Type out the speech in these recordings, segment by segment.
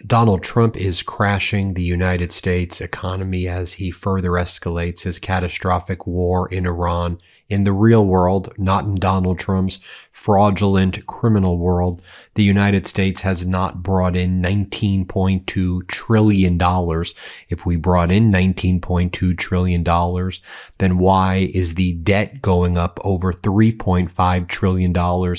Donald Trump is crashing the United States economy as he further escalates his catastrophic war in Iran. In the real world, not in Donald Trump's fraudulent criminal world, the United States has not brought in $19.2 trillion. If we brought in $19.2 trillion, then why is the debt going up over $3.5 trillion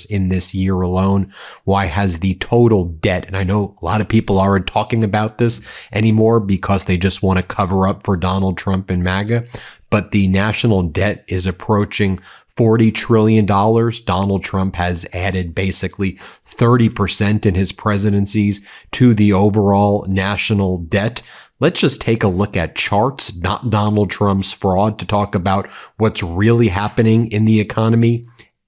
in this year alone? Why has the total debt, and I know a lot of people aren't talking about this anymore because they just want to cover up for Donald Trump and MAGA, but the national debt is approaching $40 trillion. Donald Trump has added basically 30% in his presidencies to the overall national debt. Let's just take a look at charts, not Donald Trump's fraud, to talk about what's really happening in the economy.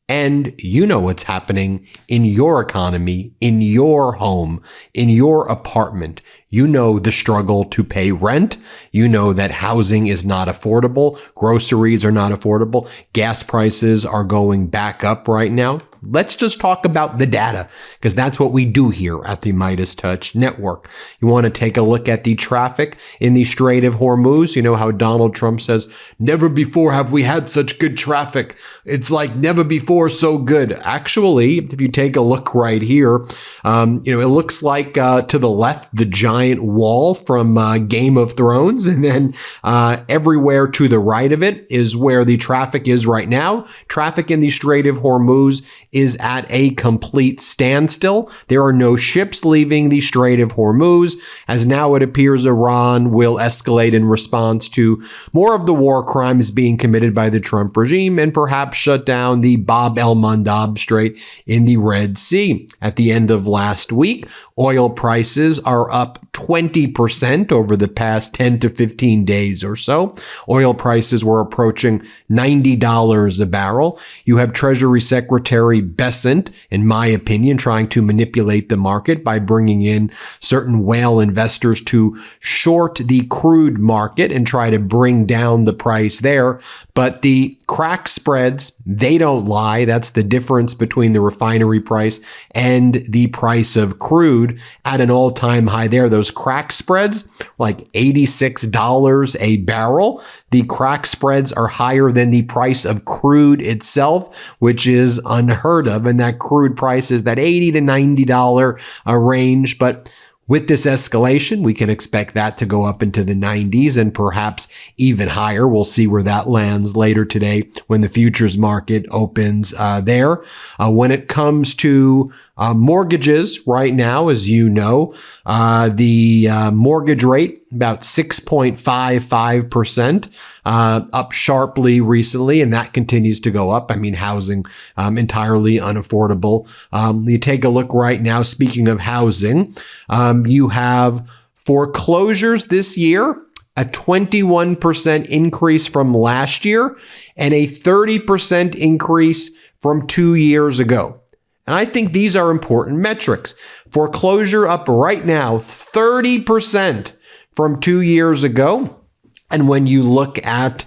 And you know what's happening in your economy, in your home, in your apartment. You know the struggle to pay rent. You know that housing is not affordable. Groceries are not affordable. Gas prices are going back up right now. Let's just talk about the data, because that's what we do here at the MeidasTouch Network. You want to take a look at the traffic in the Strait of Hormuz. You know how Donald Trump says, never before have we had such good traffic. It's like never before so good. Actually, if you take a look right here, it looks like to the left, the giant wall from Game of Thrones. And then everywhere to the right of it is where the traffic is right now. Traffic in the Strait of Hormuz is at a complete standstill. There are no ships leaving the Strait of Hormuz, as now it appears Iran will escalate in response to more of the war crimes being committed by the Trump regime and perhaps shut down the Bab el-Mandab Strait in the Red Sea. At the end of last week, oil prices are up 20% over the past 10 to 15 days or so. Oil prices were approaching $90 a barrel. You have Treasury Secretary Bessent, in my opinion, trying to manipulate the market by bringing in certain whale investors to short the crude market and try to bring down the price there. But the crack spreads, they don't lie. That's the difference between the refinery price and the price of crude at an all-time high there. Those crack spreads, like $86 a barrel. The crack spreads are higher than the price of crude itself, which is unheard of. And that crude price is that $80 to $90 range. But with this escalation, we can expect that to go up into the 90s and perhaps even higher. We'll see where that lands later today when the futures market opens there. When it comes to mortgages right now, as you know, the mortgage rate about 6.55%, up sharply recently, and that continues to go up. I mean, housing entirely unaffordable. You take a look right now, speaking of housing, you have foreclosures this year, a 21% increase from last year, and a 30% increase from 2 years ago. And I think these are important metrics. Foreclosure up right now, 30% from 2 years ago. And when you look at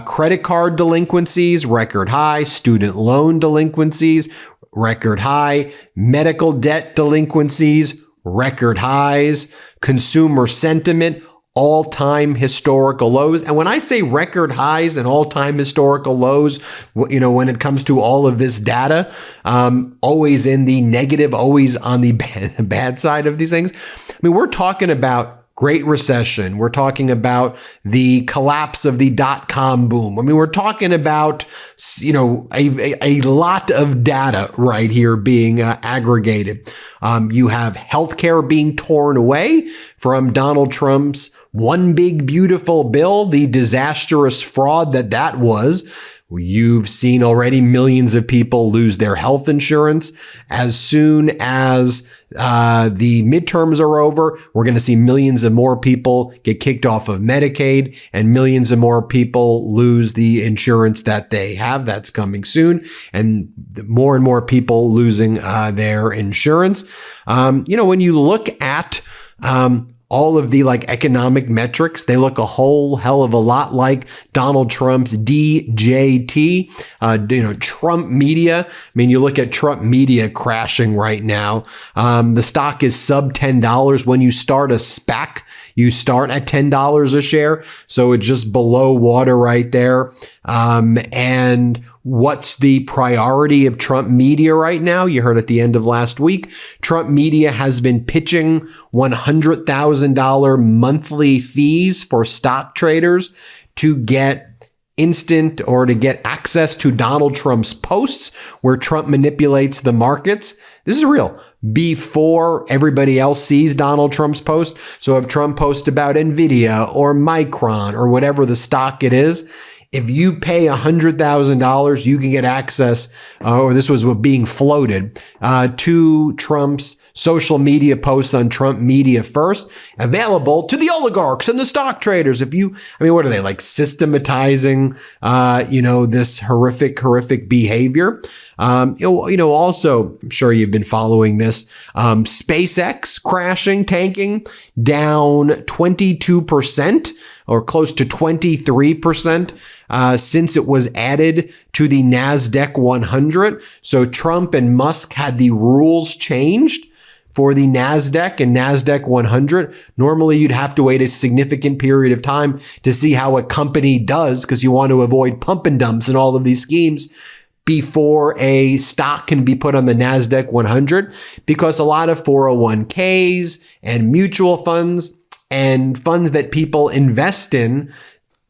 credit card delinquencies, record high, student loan delinquencies, record high, medical debt delinquencies, record highs, consumer sentiment, all-time historical lows. And when I say record highs and all-time historical lows, when it comes to all of this data, always in the negative, always on the bad side of these things. I mean, we're talking about Great Recession. We're talking about the collapse of the dot-com boom. I mean, we're talking about, a lot of data right here being aggregated. You have healthcare being torn away from Donald Trump's one big beautiful bill, the disastrous fraud that was. You've seen already millions of people lose their health insurance. As soon as the midterms are over, we're going to see millions of more people get kicked off of Medicaid and millions of more people lose the insurance that they have. That's coming soon. And more people losing their insurance. When you look at all of the like economic metrics, they look a whole hell of a lot like Donald Trump's DJT, Trump Media. I mean, you look at Trump Media crashing right now. The stock is sub $10 when you start a SPAC. You start at $10 a share, so it's just below water right there. And what's the priority of Trump Media right now? You heard at the end of last week, Trump Media has been pitching $100,000 monthly fees for stock traders to get instant or to get access to Donald Trump's posts where Trump manipulates the markets. This is real. Before everybody else sees Donald Trump's post. So if Trump posts about Nvidia or Micron or whatever the stock it is, if you pay $100,000, you can get access, or this was being floated, to Trump's social media posts on Trump Media First, available to the oligarchs and the stock traders. What are they, like systematizing, this horrific behavior? Also, I'm sure you've been following this, SpaceX crashing, tanking, down 22% or close to 23%. Since it was added to the NASDAQ 100. So Trump and Musk had the rules changed for the NASDAQ and NASDAQ 100. Normally, you'd have to wait a significant period of time to see how a company does because you want to avoid pump and dumps and all of these schemes before a stock can be put on the NASDAQ 100, because a lot of 401ks and mutual funds and funds that people invest in,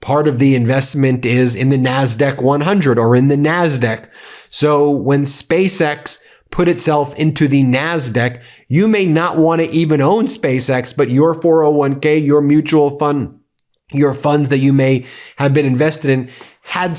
part of the investment is in the NASDAQ 100 or in the NASDAQ. So when SpaceX put itself into the NASDAQ, you may not want to even own SpaceX, but your 401k, your mutual fund, your funds that you may have been invested in had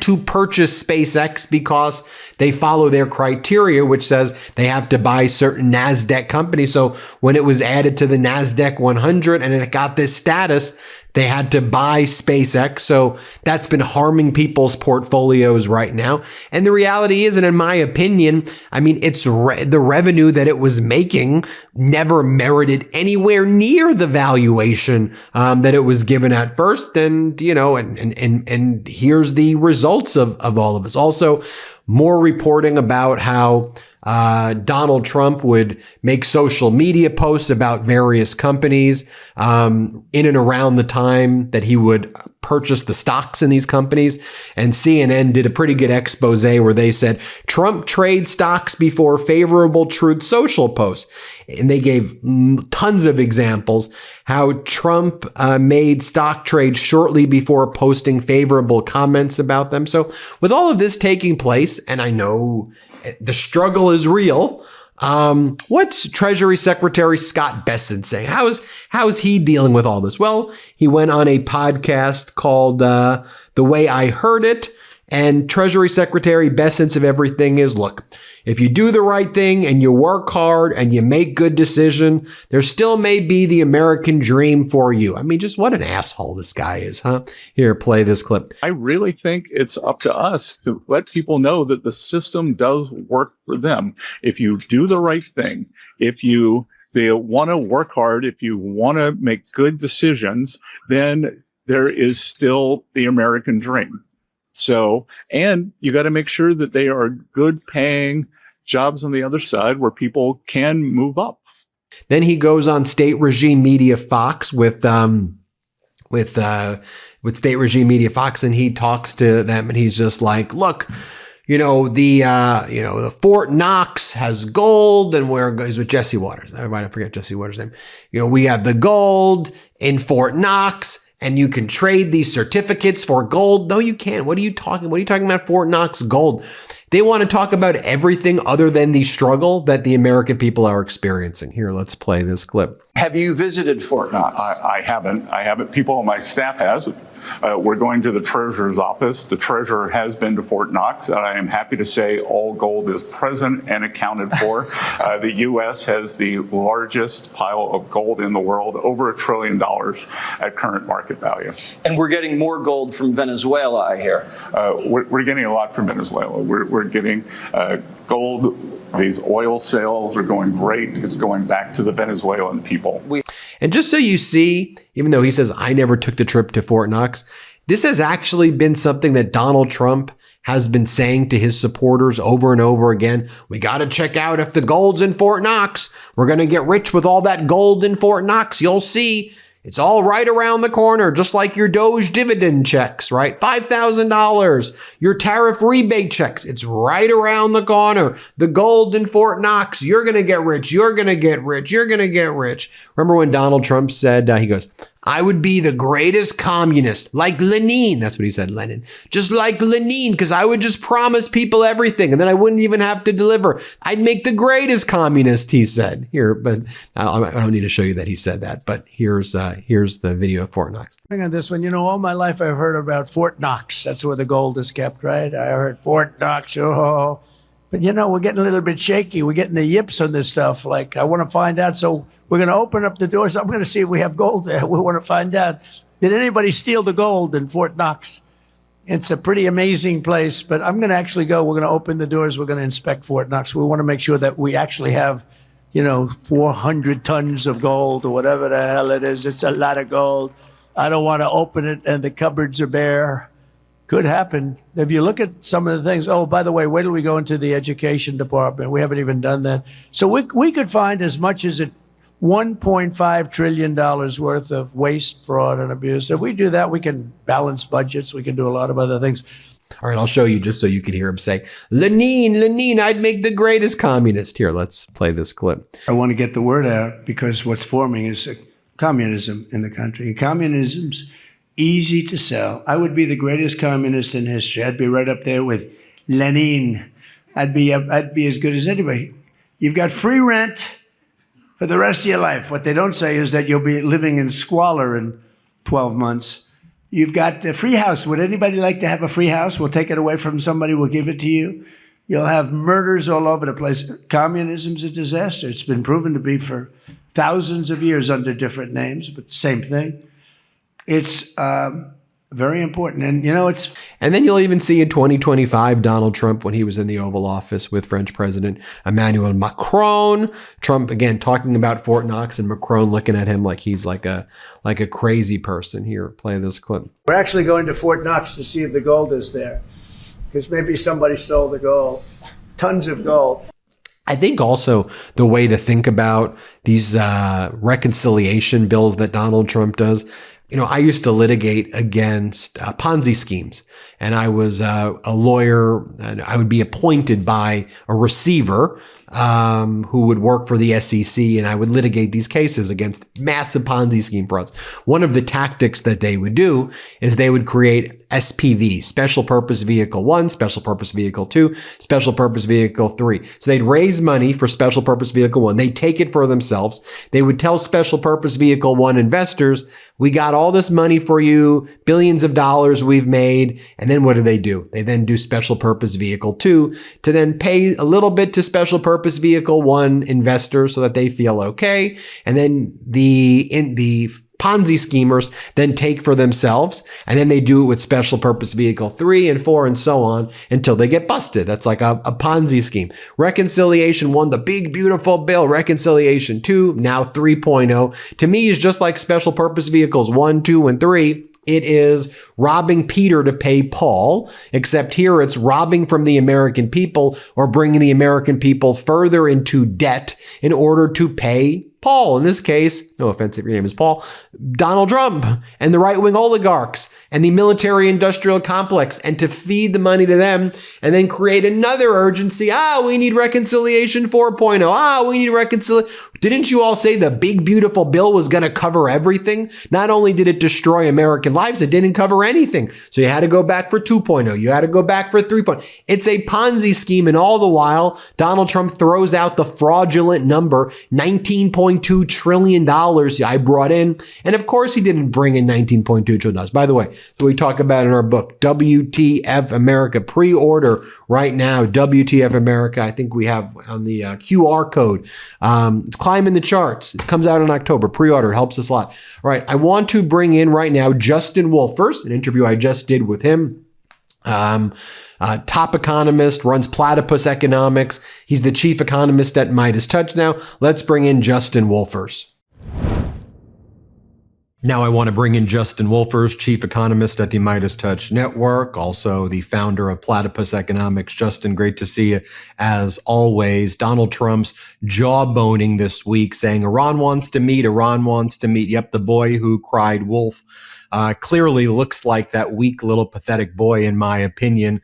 to purchase SpaceX because they follow their criteria, which says they have to buy certain NASDAQ companies. So when it was added to the NASDAQ 100 and it got this status, they had to buy SpaceX. So that's been harming people's portfolios right now. And the reality is, and in my opinion, it's the revenue that it was making never merited anywhere near the valuation that it was given at first. And, and here's the results of all of this. Also, more reporting about how Donald Trump would make social media posts about various companies in and around the time that he would purchase the stocks in these companies. And CNN did a pretty good expose where they said Trump trades stocks before favorable Truth Social posts. And they gave tons of examples how Trump made stock trades shortly before posting favorable comments about them. So with all of this taking place, and I know the struggle is real, what's Treasury Secretary Scott Bessent saying? How's he dealing with all this? Well, he went on a podcast called The Way I Heard It. And Treasury Secretary Bessent's of everything is, look, if you do the right thing and you work hard and you make good decisions, there still may be the American dream for you. Just what an asshole this guy is, huh? Here, play this clip. I really think it's up to us to let people know that the system does work for them. If you do the right thing, they want to work hard, if you want to make good decisions, then there is still the American dream. So, and you got to make sure that they are good paying jobs on the other side where people can move up. Then he goes on State Regime Media Fox with State Regime Media Fox, and he talks to them, and he's just like, look, the Fort Knox has gold, and he's with Jesse Waters. I forget Jesse Waters' name. We have the gold in Fort Knox, and you can trade these certificates for gold. No, you can't. What are you talking about Fort Knox gold? They want to talk about everything other than the struggle that the American people are experiencing. Here, let's play this clip. Have you visited Fort Knox? I haven't. People on my staff has. We're going to the Treasurer's office. The Treasurer has been to Fort Knox, and I am happy to say all gold is present and accounted for. The U.S. has the largest pile of gold in the world, over $1 trillion at current market value. And we're getting more gold from Venezuela, I hear. We're getting a lot from Venezuela. We're getting gold These oil sales are going great. It's going back to the Venezuelan people. And just so you see, even though he says, I never took the trip to Fort Knox, this has actually been something that Donald Trump has been saying to his supporters over and over again. We got to check out if the gold's in Fort Knox. We're going to get rich with all that gold in Fort Knox. You'll see. It's all right around the corner, just like your Doge dividend checks, right? $5,000, your tariff rebate checks. It's right around the corner. The gold in Fort Knox. You're going to get rich. You're going to get rich. You're going to get rich. Remember when Donald Trump said, he goes, I would be the greatest communist, like Lenin. That's what he said, Lenin. Just like Lenin, because I would just promise people everything, and then I wouldn't even have to deliver. I'd make the greatest communist, he said. Here, but I don't need to show you that he said that, but here's the video of Fort Knox. On this one, all my life I've heard about Fort Knox. That's where the gold is kept, right? I heard Fort Knox, oh. But we're getting a little bit shaky. We're getting the yips on this stuff. Like, I want to find out. So we're going to open up the doors. I'm going to see if we have gold there. We want to find out. Did anybody steal the gold in Fort Knox? It's a pretty amazing place, but I'm going to actually go. We're going to open the doors. We're going to inspect Fort Knox. We want to make sure that we actually have, 400 tons of gold or whatever the hell it is. It's a lot of gold. I don't want to open it and the cupboards are bare. Could happen. If you look at some of the things, oh, by the way, wait till we go into the education department. We haven't even done that. So we could find as much as $1.5 trillion worth of waste, fraud, and abuse. If we do that, we can balance budgets. We can do a lot of other things. All right, I'll show you just so you can hear him say, Lenin, I'd make the greatest communist. Here, let's play this clip. I want to get the word out because what's forming is communism in the country. And communism's easy to sell. I would be the greatest communist in history. I'd be right up there with Lenin. I'd be as good as anybody. You've got free rent for the rest of your life. What they don't say is that you'll be living in squalor in 12 months. You've got a free house. Would anybody like to have a free house? We'll take it away from somebody. We'll give it to you. You'll have murders all over the place. Communism's a disaster. It's been proven to be for thousands of years under different names, but same thing. It's very important. And, And then you'll even see in 2025, Donald Trump, when he was in the Oval Office with French President Emmanuel Macron, Trump, again, talking about Fort Knox and Macron looking at him like he's like a crazy person. Here, play this clip. We're actually going to Fort Knox to see if the gold is there, because maybe somebody stole the gold. Tons of gold. I think also the way to think about these reconciliation bills that Donald Trump does, I used to litigate against Ponzi schemes, and I was a lawyer, and I would be appointed by a receiver who would work for the SEC, and I would litigate these cases against massive Ponzi scheme frauds. One of the tactics that they would do is they would create SPV, Special Purpose Vehicle 1, Special Purpose Vehicle 2, Special Purpose Vehicle 3. So they'd raise money for Special Purpose Vehicle 1. They'd take it for themselves. They would tell Special Purpose Vehicle 1 investors, we got all this money for you, billions of dollars we've made. And then what do? They then do Special Purpose Vehicle 2 to then pay a little bit to Special Purpose Vehicle 1 investors so that they feel okay. And then the Ponzi schemers then take for themselves, and then they do it with Special Purpose Vehicle 3 and 4 and so on until they get busted. That's like a Ponzi scheme. Reconciliation 1, the big, beautiful bill. Reconciliation 2, now 3.0, to me is just like Special Purpose Vehicles 1, 2, and 3. It is robbing Peter to pay Paul, except here it's robbing from the American people or bringing the American people further into debt in order to pay Paul. In this case, no offense if your name is Paul, Donald Trump and the right-wing oligarchs and the military-industrial complex, and to feed the money to them and then create another urgency. We need reconciliation 4.0. We need reconciliation. Didn't you all say the big, beautiful bill was going to cover everything? Not only did it destroy American lives, it didn't cover anything. So you had to go back for 2.0. You had to go back for 3.0. It's a Ponzi scheme, and all the while, Donald Trump throws out the fraudulent number, $19.2 trillion I brought in. And of course, he didn't bring in $19.2 trillion. By the way, so we talk about in our book, WTF America, pre-order right now, WTF America. I think we have on the QR code. It's climbing the charts. It comes out in October. Pre-order helps us a lot. All right. I want to bring in right now Justin Wolfers, an interview I just did with him. top economist, runs Platypus Economics. He's the chief economist at MeidasTouch now. Let's bring in Justin Wolfers. Now I want to bring in Justin Wolfers, chief economist at the MeidasTouch Network, also the founder of Platypus Economics. Justin, great to see you as always. Donald Trump's jawboning this week saying Iran wants to meet, Iran wants to meet. Yep, the boy who cried wolf. Clearly looks like that weak little pathetic boy, in my opinion,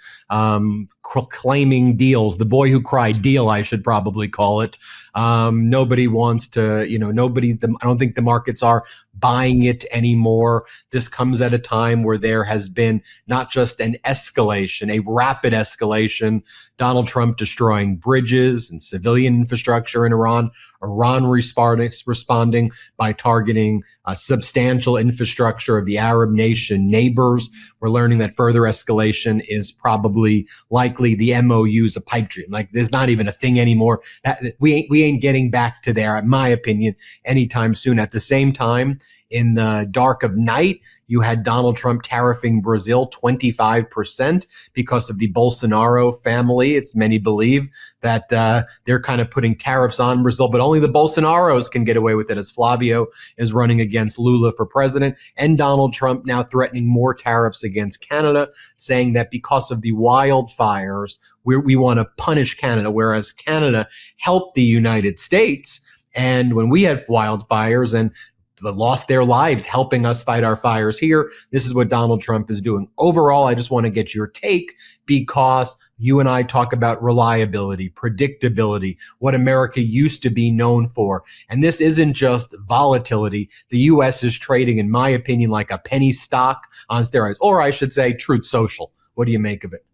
claiming deals. The boy who cried deal, I should probably call it. Nobody wants to, I don't think the markets are buying it anymore. This comes at a time where there has been not just an escalation, a rapid escalation, Donald Trump destroying bridges and civilian infrastructure in Iran, Iran responding by targeting substantial infrastructure of the Arab nation neighbors. We're learning that further escalation is probably likely. The MOU is a pipe dream. Like, there's not even a thing anymore. We ain't getting back to there, in my opinion, anytime soon. At the same time, in the dark of night, you had Donald Trump tariffing Brazil 25% because of the Bolsonaro family. It's many believe that they're kind of putting tariffs on Brazil, but only the Bolsonaros can get away with it, as Flavio is running against Lula for president, and Donald Trump now threatening more tariffs against Canada, saying that because of the wildfires, we want to punish Canada, whereas Canada helped the United States. And when we had wildfires and lost their lives helping us fight our fires here, this is what Donald Trump is doing. Overall, I just want to get your take, because you and I talk about reliability, predictability, what America used to be known for. And this isn't just volatility. The U.S. is trading, in my opinion, like a penny stock on steroids, or I should say Truth Social. What do you make of it?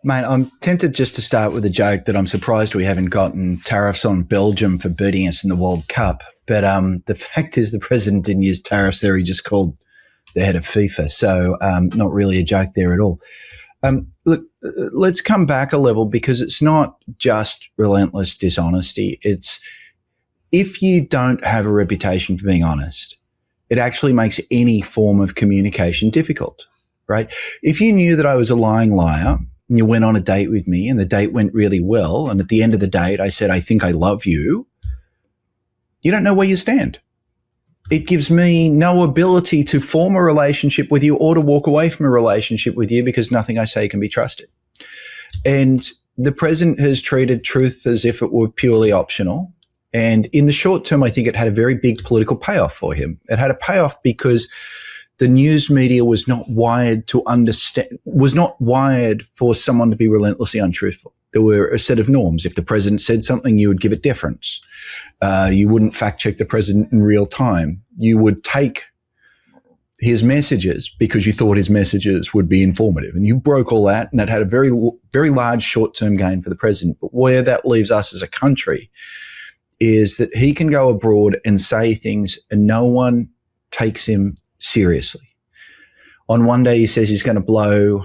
Mate, I'm tempted just to start with a joke that I'm surprised we haven't gotten tariffs on Belgium for beating us in the World Cup. But the fact is the president didn't use tariffs there. He just called the head of FIFA. So not really a joke there at all. Look, let's come back a level, because it's not just relentless dishonesty. It's, if you don't have a reputation for being honest, it actually makes any form of communication difficult, right? If you knew that I was a lying liar, and you went on a date with me and the date went really well, and at the end of the date I said, I think I love you, you don't know where you stand. It gives me no ability to form a relationship with you or to walk away from a relationship with you, because nothing I say can be trusted. And the president has treated truth as if it were purely optional. And in the short term, I think it had a very big political payoff for him. It had a payoff because the news media was not wired to understand, was not wired for someone to be relentlessly untruthful. There were a set of norms. If the president said something, you would give it deference. You wouldn't fact check the president in real time. You would take his messages because you thought his messages would be informative, and you broke all that, and it had a very, very large short-term gain for the president. But where that leaves us as a country is that he can go abroad and say things and no one takes him seriously. On one day, he says he's going to blow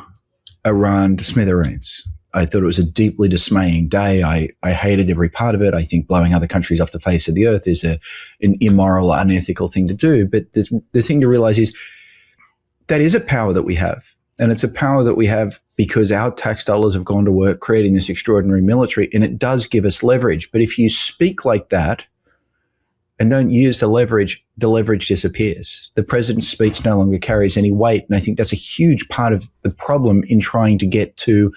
Iran to smithereens. I thought it was a deeply dismaying day. I hated every part of it. I think blowing other countries off the face of the earth is an immoral, unethical thing to do. But the thing to realize is that is a power that we have. And it's a power that we have because our tax dollars have gone to work creating this extraordinary military, and it does give us leverage. But if you speak like that and don't use the leverage disappears. The president's speech no longer carries any weight. And I think that's a huge part of the problem in trying to get to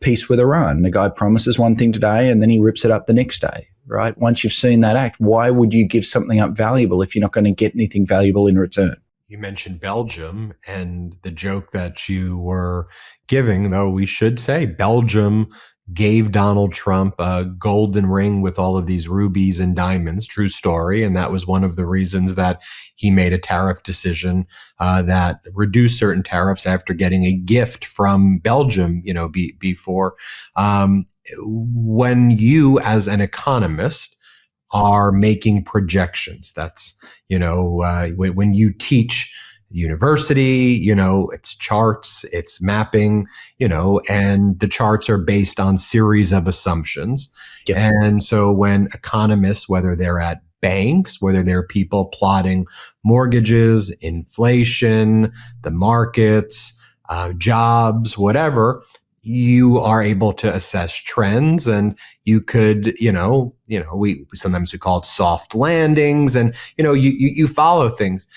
peace with Iran. The guy promises one thing today and then he rips it up the next day, right? Once you've seen that act, why would you give something up valuable if you're not going to get anything valuable in return? You mentioned Belgium and the joke that you were giving, though we should say Belgium gave Donald Trump a golden ring with all of these rubies and diamonds. True story. And that was one of the reasons that he made a tariff decision that reduced certain tariffs after getting a gift from Belgium, before. When you, as an economist, are making projections, that's, when you teach university, it's charts, it's mapping, and the charts are based on series of assumptions. Yep. And so when economists, whether they're at banks, whether they're people plotting mortgages, inflation, the markets, jobs, whatever, you are able to assess trends, and you could, we sometimes we call it soft landings, and, you follow things.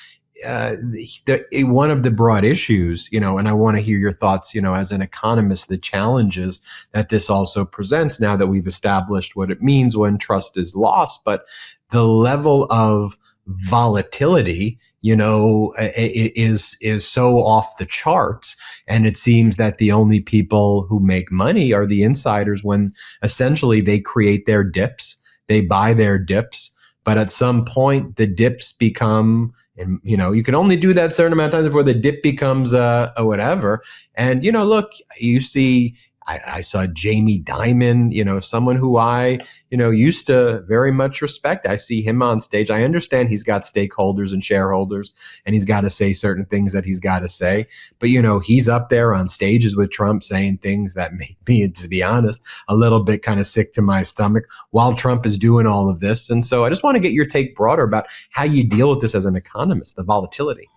One of the broad issues, and I want to hear your thoughts, as an economist, the challenges that this also presents now that we've established what it means when trust is lost, but the level of volatility, is so off the charts. And it seems that the only people who make money are the insiders when essentially they create their dips, they buy their dips. But at some point, the dips become, and you can only do that a certain amount of times before the dip becomes a whatever. And look, you see, I saw Jamie Dimon, someone who I used to very much respect. I see him on stage. I understand he's got stakeholders and shareholders, and he's got to say certain things that he's got to say. But he's up there on stages with Trump saying things that make me, to be honest, a little bit kind of sick to my stomach while Trump is doing all of this. And so I just want to get your take broader about how you deal with this as an economist, the volatility.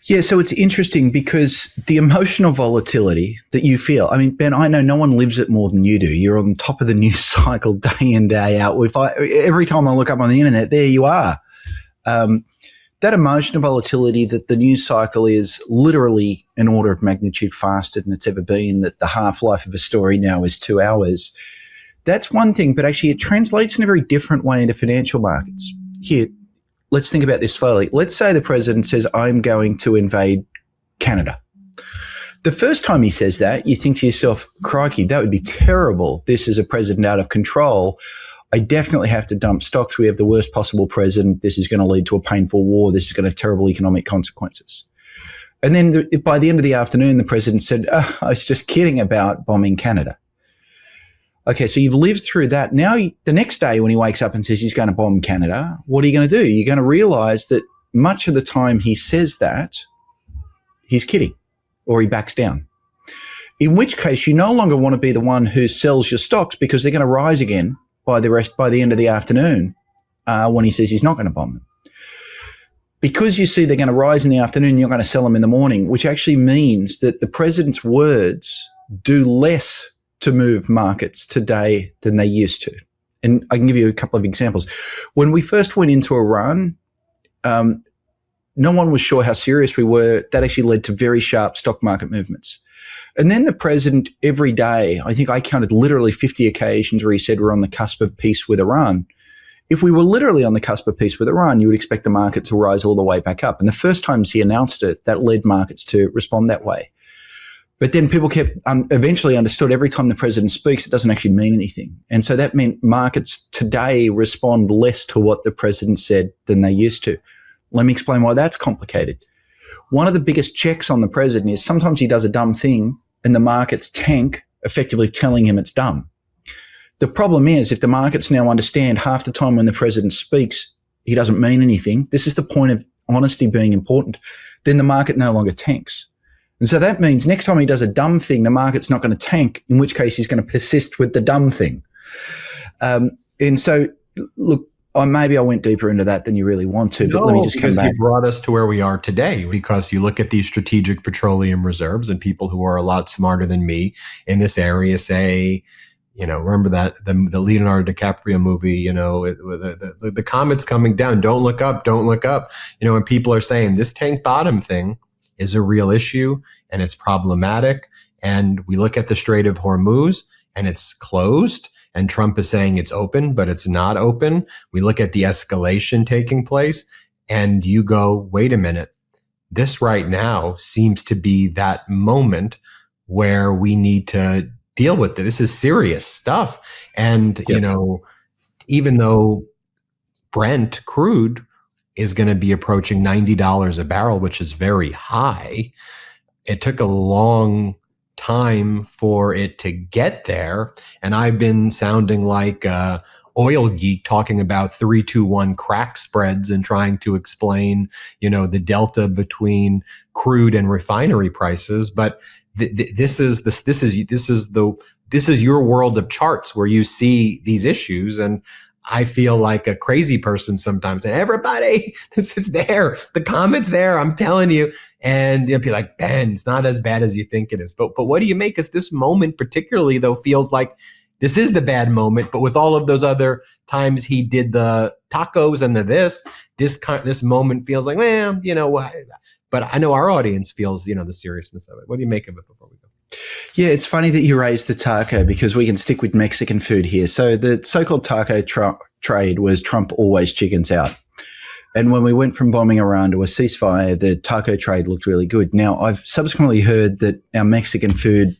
Yeah, so it's interesting because the emotional volatility that you feel, I mean, Ben, I know no one lives it more than you do. You're on top of the news cycle day in, day out. Every time I look up on the internet, there you are. That emotional volatility, that the news cycle is literally an order of magnitude faster than it's ever been, that the half-life of a story now is 2 hours. That's one thing, but actually it translates in a very different way into financial markets. Here, let's think about this slowly. Let's say the president says, I'm going to invade Canada. The first time he says that, you think to yourself, crikey, that would be terrible. This is a president out of control. I definitely have to dump stocks. We have the worst possible president. This is going to lead to a painful war. This is going to have terrible economic consequences. And then by the end of the afternoon, the president said, I was just kidding about bombing Canada. Okay, so you've lived through that. Now, the next day when he wakes up and says he's going to bomb Canada, what are you going to do? You're going to realize that much of the time he says that, he's kidding or he backs down. In which case, you no longer want to be the one who sells your stocks because they're going to rise again by the end of the afternoon when he says he's not going to bomb them. Because you see they're going to rise in the afternoon, you're going to sell them in the morning, which actually means that the president's words do less to move markets today than they used to. And I can give you a couple of examples. When we first went into Iran, no one was sure how serious we were. That actually led to very sharp stock market movements. And then the president every day, I think I counted literally 50 occasions where he said we're on the cusp of peace with Iran. If we were literally on the cusp of peace with Iran, you would expect the market to rise all the way back up. And the first times he announced it, that led markets to respond that way. But then people eventually understood every time the president speaks, it doesn't actually mean anything. And so that meant markets today respond less to what the president said than they used to. Let me explain why that's complicated. One of the biggest checks on the president is sometimes he does a dumb thing and the markets tank, effectively telling him it's dumb. The problem is if the markets now understand half the time when the president speaks, he doesn't mean anything. This is the point of honesty being important. Then the market no longer tanks. And so that means next time he does a dumb thing, the market's not going to tank, in which case he's going to persist with the dumb thing. And so, look, maybe I went deeper into that than you really want to, but let me just come back. You brought us to where we are today because you look at these strategic petroleum reserves and people who are a lot smarter than me in this area say, remember that the Leonardo DiCaprio movie, the comet's coming down. Don't look up. Don't look up. And people are saying this tank bottom thing is a real issue and it's problematic. And we look at the Strait of Hormuz and it's closed and Trump is saying it's open, but it's not open. We look at the escalation taking place and you go, wait a minute. This right now seems to be that moment where we need to deal with it. This is serious stuff. And, even though Brent crude is going to be approaching $90 a barrel, which is very high, it took a long time for it to get there. And I've been sounding like a oil geek talking about 3-2-1 crack spreads and trying to explain, the delta between crude and refinery prices. But this is your world of charts where you see these issues. And I feel like a crazy person sometimes. And everybody, it's there. The comment's there. I'm telling you. And you'll be like, Ben, it's not as bad as you think it is. But what do you make? Because this moment particularly, though, feels like this is the bad moment. But with all of those other times he did the tacos and this moment feels like, well, you know, but I know our audience feels, you know, the seriousness of it. What do you make of it before we go? Yeah, it's funny that you raised the taco because we can stick with Mexican food here. So the so-called taco trade was Trump always chickens out. And when we went from bombing Iran to a ceasefire, the taco trade looked really good. Now, I've subsequently heard that our Mexican food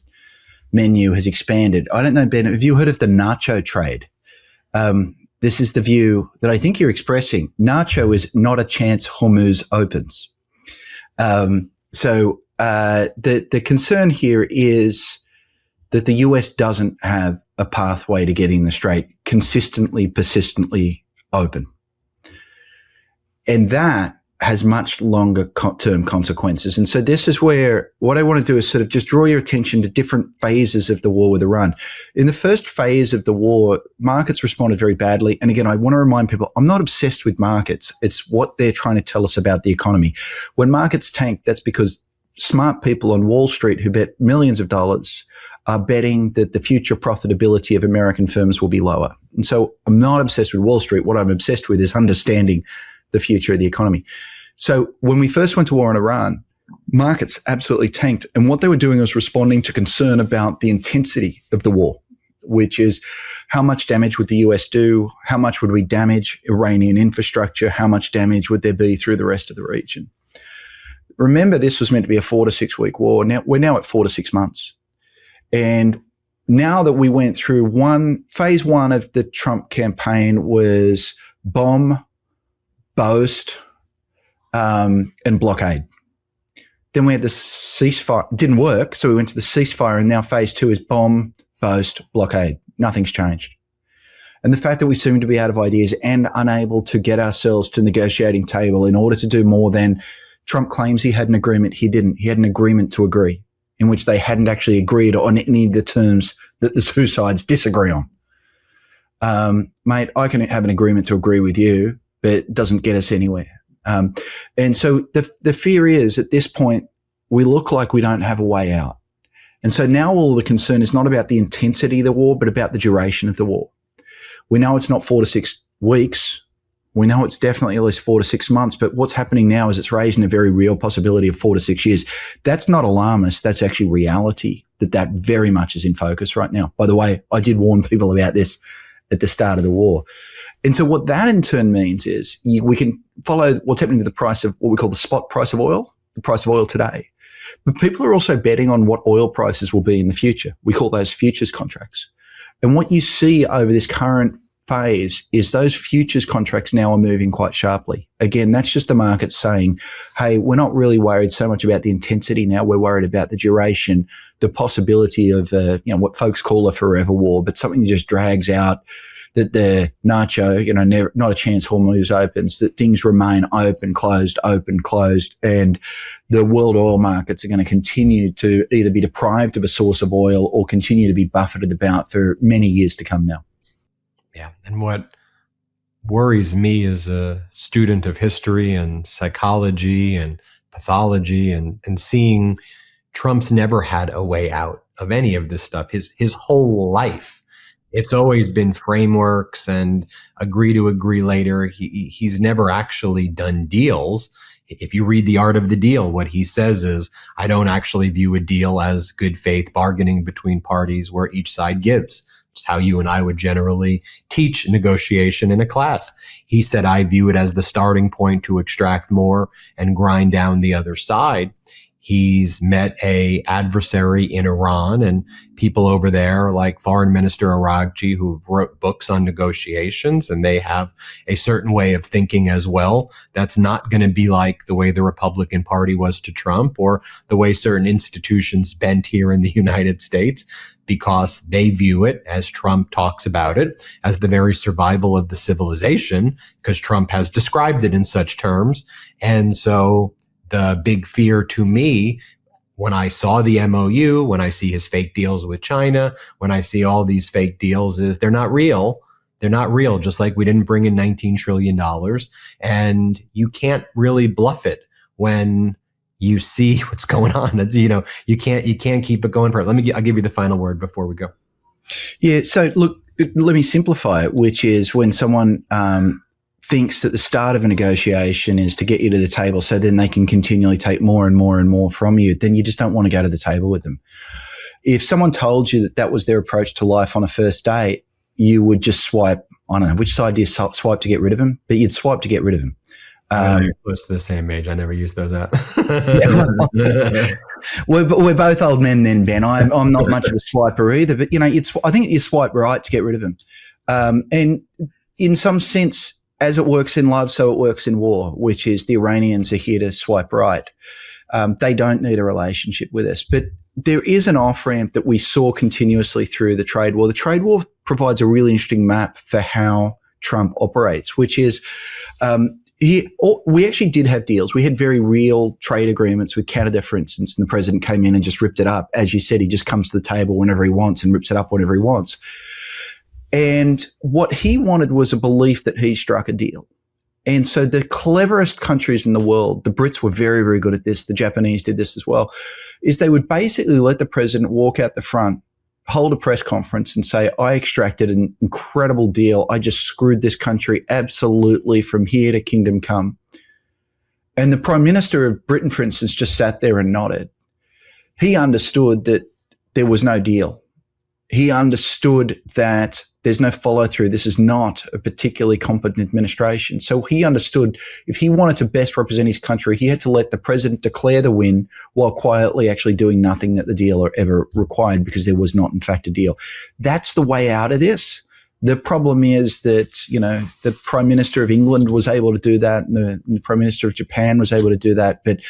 menu has expanded. I don't know, Ben, have you heard of the nacho trade? This is the view that I think you're expressing. Nacho is not a chance Hormuz opens. The concern here is that the US doesn't have a pathway to getting the Strait consistently, persistently open. And that has much longer term consequences. And so this is where what I want to do is sort of just draw your attention to different phases of the war with Iran. In the first phase of the war, markets responded very badly. And again, I want to remind people, I'm not obsessed with markets. It's what they're trying to tell us about the economy. When markets tank, that's because smart people on Wall Street who bet millions of dollars are betting that the future profitability of American firms will be lower. And so I'm not obsessed with Wall Street. What I'm obsessed with is understanding the future of the economy. So when we first went to war in Iran, markets absolutely tanked. And what they were doing was responding to concern about the intensity of the war, which is how much damage would the US do? How much would we damage Iranian infrastructure? How much damage would there be through the rest of the region? Remember, this was meant to be a 4 to 6 week war. Now we're at 4 to 6 months. And now that we went through phase one of the Trump campaign was bomb, boast, and blockade. Then we had the ceasefire. It didn't work, so we went to the ceasefire, and now phase two is bomb, boast, blockade. Nothing's changed. And the fact that we seem to be out of ideas and unable to get ourselves to the negotiating table in order to do more than Trump claims he had an agreement. He didn't. He had an agreement to agree in which they hadn't actually agreed on any of the terms that the two sides disagree on. Mate, I can have an agreement to agree with you, but it doesn't get us anywhere. And so the fear is at this point, we look like we don't have a way out. And so now all the concern is not about the intensity of the war, but about the duration of the war. We know it's not 4 to 6 weeks. We know it's definitely at least 4 to 6 months, but what's happening now is it's raising a very real possibility of 4 to 6 years. That's not alarmist. That's actually reality that very much is in focus right now. By the way, I did warn people about this at the start of the war. And so what that in turn means is we can follow what's happening to the price of what we call the spot price of oil, the price of oil today. But people are also betting on what oil prices will be in the future. We call those futures contracts. And what you see over this current phase is those futures contracts now are moving quite sharply. Again, that's just the market saying, hey, we're not really worried so much about the intensity now. We're worried about the duration, the possibility of what folks call a forever war, but something that just drags out, that the nacho, never, not a chance Hormuz opens, that things remain open, closed, and the world oil markets are going to continue to either be deprived of a source of oil or continue to be buffeted about for many years to come now. Yeah. And what worries me as a student of history and psychology and pathology and seeing Trump's never had a way out of any of this stuff. His whole life, it's always been frameworks and agree to agree later. He's never actually done deals. If you read The Art of the Deal, what he says is, I don't actually view a deal as good faith bargaining between parties where each side gives. It's how you and I would generally teach negotiation in a class. He said, I view it as the starting point to extract more and grind down the other side. He's met a adversary in Iran and people over there like Foreign Minister Araghchi who wrote books on negotiations, and they have a certain way of thinking as well. That's not going to be like the way the Republican Party was to Trump or the way certain institutions bent here in the United States, because they view it, as Trump talks about it, as the very survival of the civilization, because Trump has described it in such terms. And so the big fear to me, when I saw the MOU, when I see his fake deals with China, when I see all these fake deals, is they're not real. They're not real, just like we didn't bring in $19 trillion. And you can't really bluff it when you see what's going on. That's, you can't keep it going for it. I'll give you the final word before we go. Yeah. So look, let me simplify it, which is when someone thinks that the start of a negotiation is to get you to the table so then they can continually take more and more and more from you, then you just don't want to go to the table with them. If someone told you that that was their approach to life on a first date, you would just swipe, I don't know, which side do you swipe to get rid of them? But you'd swipe to get rid of them. You're close to the same age. I never used those apps. We're both old men then, Ben. I'm not much of a swiper either, but I think you swipe right to get rid of them. And in some sense, as it works in love, so it works in war, which is the Iranians are here to swipe right. They don't need a relationship with us. But there is an off-ramp that we saw continuously through the trade war. The trade war provides a really interesting map for how Trump operates, which is we actually did have deals. We had very real trade agreements with Canada, for instance, and the president came in and just ripped it up. As you said, he just comes to the table whenever he wants and rips it up whenever he wants. And what he wanted was a belief that he struck a deal. And so the cleverest countries in the world, the Brits were very, very good at this. The Japanese did this as well, is they would basically let the president walk out the front, hold a press conference and say, I extracted an incredible deal. I just screwed this country absolutely from here to kingdom come. And the Prime Minister of Britain, for instance, just sat there and nodded. He understood that there was no deal. He understood that there's no follow through. This is not a particularly competent administration. So he understood if he wanted to best represent his country, he had to let the president declare the win while quietly actually doing nothing that the deal ever required, because there was not, in fact, a deal. That's the way out of this. The problem is that, the Prime Minister of England was able to do that and the Prime Minister of Japan was able to do that. But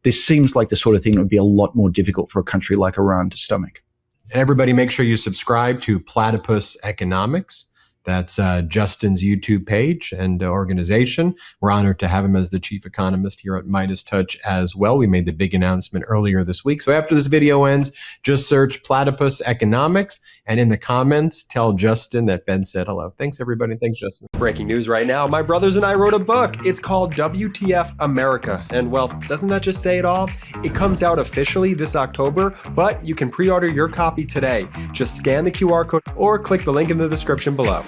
this seems like the sort of thing that would be a lot more difficult for a country like Iran to stomach. And everybody, make sure you subscribe to Platypus Economics. That's Justin's YouTube page and organization. We're honored to have him as the chief economist here at MeidasTouch as well. We made the big announcement earlier this week. So after this video ends, just search Platypus Economics, and in the comments, tell Justin that Ben said hello. Thanks, everybody. Thanks, Justin. Breaking news right now. My brothers and I wrote a book. It's called WTF America. And well, doesn't that just say it all? It comes out officially this October, but you can pre-order your copy today. Just scan the QR code or click the link in the description below.